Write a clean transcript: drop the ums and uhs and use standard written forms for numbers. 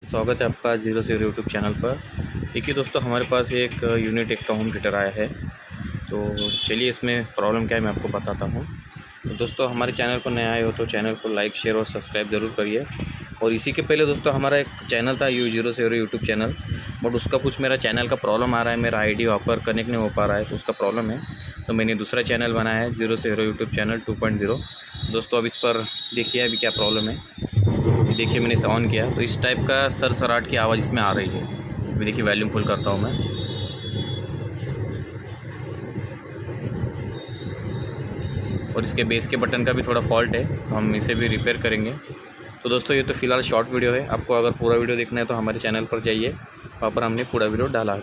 स्वागत है आपका ज़ीरो से हीरो यूट्यूब चैनल पर। देखिए दोस्तों, हमारे पास एक यूनिट एक का होम थिएटर आया है। तो चलिए इसमें प्रॉब्लम क्या है मैं आपको बताता हूँ। तो दोस्तों, हमारे चैनल पर नए आए हो तो चैनल को लाइक शेयर और सब्सक्राइब ज़रूर करिए। और इसी के पहले दोस्तों हमारा एक चैनल था ज़ीरो से हीरो यूट्यूब चैनल, बट उसका कुछ मेरा चैनल का प्रॉब्लम आ रहा है। मेरा आईडी वहाँ पर कनेक्ट नहीं हो पा रहा है, तो उसका प्रॉब्लम है। तो मैंने दूसरा चैनल बनाया है ज़ीरो से हीरो यूट्यूब चैनल 2.0। दोस्तों अब इस पर देखिए अभी क्या प्रॉब्लम है। देखिए मैंने इसे ऑन किया तो इस टाइप का सरसराहट की आवाज़ इसमें आ रही है। अभी देखिए वॉल्यूम फुल करता हूँ मैं। और इसके बेस के बटन का भी थोड़ा फॉल्ट है, हम इसे भी रिपेयर करेंगे। तो दोस्तों ये तो फ़िलहाल शॉर्ट वीडियो है। आपको अगर पूरा वीडियो देखना है तो हमारे चैनल पर जाइए, वहाँ पर हमने पूरा वीडियो डाला है।